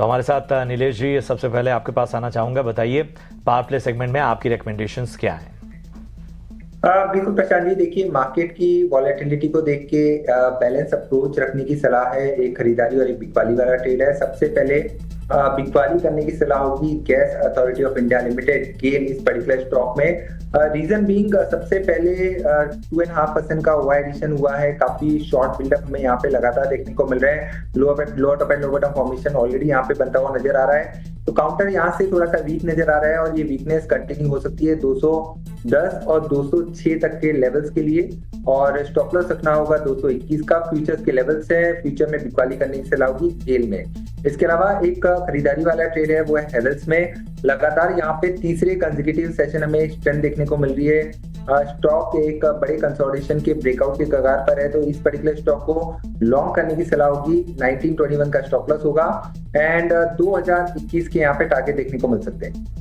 तो हमारे साथ नीलेश जी, सबसे पहले आपके पास आना चाहूंगा। बताइए, पावर प्ले सेगमेंट में आपकी रिकमेंडेशंस क्या हैं? बिल्कुल प्रशांत जी, देखिए मार्केट की वॉलेटिलिटी को देख के बैलेंस अप्रोच रखने की सलाह है। एक खरीदारी और एक बिकवाली वाला ट्रेड है। सबसे पहले बिकवाली करने की सलाह होगी Gas Authority of India Limited GAIL इस पर्टिकुलर स्टॉक में। रीजन बीइंग, सबसे पहले 2.5% का ओवर एडिशन हुआ है। काफी शॉर्ट बिल्डअप हमें यहाँ पे लगातार देखने को मिल रहे हैं। Lower top and lower bottom formation already यहाँ पे बनता हुआ नजर आ रहा है। तो काउंटर यहाँ से थोड़ा सा वीक नजर आ रहा है और ये वीकनेस कंटिन्यू हो सकती है 210 और 206 तक के लेवल्स के लिए। और स्टॉप लॉस रखना होगा 221 का। फ्यूचर्स के लेवल्स है, फ्यूचर में बिकवाली करने की सलाह होगी गेल में। इसके अलावा एक खरीदारी वाला ट्रेड है, वो है हेवल्स में। लगातार यहाँ पे तीसरे कंसेक्यूटिव सेशन हमें स्ट्रेंथ देखने को मिल रही है। स्टॉक एक बड़े कंसोलिडेशन के ब्रेकआउट के कगार पर है, तो इस पर्टिकुलर स्टॉक को लॉन्ग करने की सलाह होगी। 1921 का स्टॉप लॉस होगा एंड 2021 के यहाँ पे टारगेट देखने को मिल सकते हैं।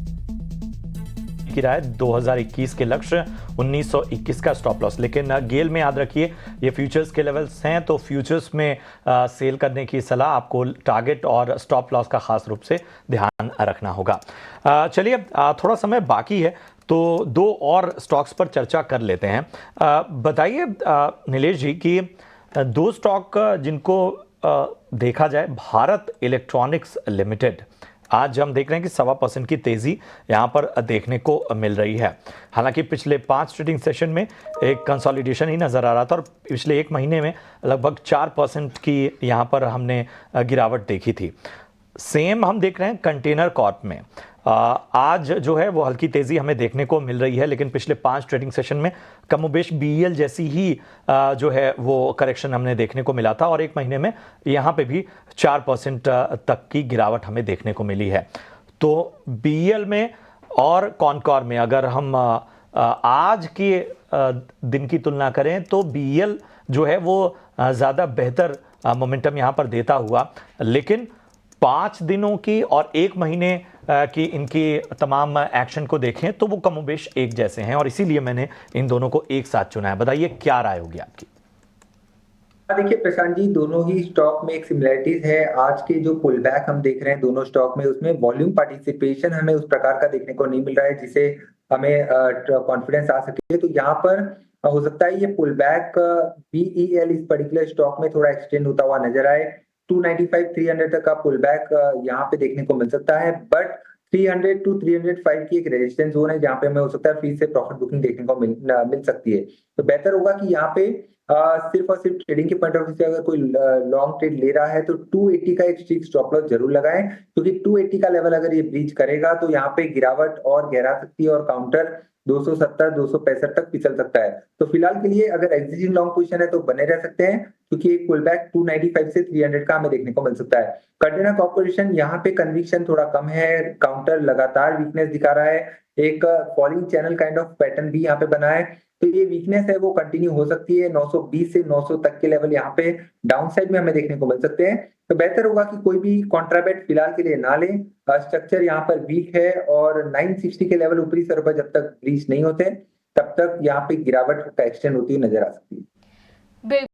की राय 2021 के लक्ष्य, 1921 का स्टॉप लॉस। लेकिन गेल में याद रखिए, ये फ्यूचर्स के लेवल्स हैं, तो फ्यूचर्स में सेल करने की सलाह, आपको टारगेट और स्टॉप लॉस का खास रूप से ध्यान रखना होगा। चलिए, थोड़ा समय बाकी है तो दो और स्टॉक्स पर चर्चा कर लेते हैं। बताइए नीलेश जी कि दो स्टॉक जिनको देखा जाए, भारत इलेक्ट्रॉनिक्स लिमिटेड, आज हम देख रहे हैं कि 1.25% की तेजी यहां पर देखने को मिल रही है। हालांकि पिछले 5 ट्रेडिंग सेशन में एक कंसोलिडेशन ही नजर आ रहा था और पिछले एक महीने में लगभग 4% की यहां पर हमने गिरावट देखी थी। सेम हम देख रहे हैं कंटेनर कॉर्प में। आज जो है वो हल्की तेजी हमें देखने को मिल रही है, लेकिन पिछले 5 ट्रेडिंग सेशन में कमोबेश बीईएल जैसी ही जो है वो करेक्शन हमने देखने को मिला था और एक महीने में यहाँ पे भी 4% तक की गिरावट हमें देखने को मिली है। तो बीईएल में और कॉनकॉर में अगर हम आज के दिन की तुलना करें तो बीईएल जो है वो ज़्यादा बेहतर मोमेंटम यहाँ पर देता हुआ, लेकिन 5 दिनों की और एक महीने की इनकी तमाम एक्शन को देखें तो वो कमोबेश एक जैसे हैं और इसीलिए मैंने इन दोनों को एक साथ चुना है। बताइए क्या राय होगी आपकी? देखिए प्रशांत जी, दोनों ही स्टॉक में एक सिमिलरिटीज है। आज के जो पुल बैक हम देख रहे हैं दोनों स्टॉक में, उसमें वॉल्यूम पार्टिसिपेशन हमें उस प्रकार का देखने को नहीं मिल रहा है जिसे हमें कॉन्फिडेंस आ सके। तो यहाँ पर हो सकता है ये पुल बैक बीईएल इस पर्टिकुलर स्टॉक में थोड़ा एक्सटेंड होता हुआ नजर आए। 295 300 तक का पुल बैक यहाँ पे देखने को मिल सकता है, बट 300 टू 305 की एक रेजिस्टेंस जोन है जहाँ पे हमें हो सकता है फिर से प्रॉफिट बुकिंग देखने को मिल सकती है। तो बेहतर होगा कि यहाँ पे सिर्फ और सिर्फ ट्रेडिंग के पॉइंट ऑफ व्यू से अगर कोई लॉन्ग ट्रेड ले रहा है तो 280 का एक स्ट्रिक्ट स्टॉप लॉस जरूर लगाएं, क्योंकि 280 का लेवल अगर ये ब्रीच करेगा तो यहाँ पे गिरावट और गहरा सकती है और काउंटर 270 265 तक फिसल सकता है। तो फिलहाल के लिए अगर एग्जिस्टिंग लॉन्ग पोजीशन है तो बने रह सकते हैं, क्योंकि एक पुल बैक 295 से 300 का हमें देखने को मिल सकता है। कंटेनर कॉर्पोरेशन यहाँ पे कन्विक्शन थोड़ा कम है, काउंटर लगातार वीकनेस दिखा रहा है। एक falling channel kind of pattern भी यहाँ पे बना है, तो ये वीकनेस है वो कंटिन्यू हो सकती है। 920 से 900 तक के लेवल यहाँ पे डाउन साइड में हमें देखने को मिल सकते हैं। तो बेहतर होगा कि कोई भी कॉन्ट्राबेट फिलहाल के लिए ना लें। स्ट्रक्चर यहाँ पर वीक है और 960 के लेवल ऊपरी स्तर पर जब तक ब्रीच नहीं होते तब तक यहाँ पे गिरावट का एक्सटेंड होती हुई नजर आ सकती है।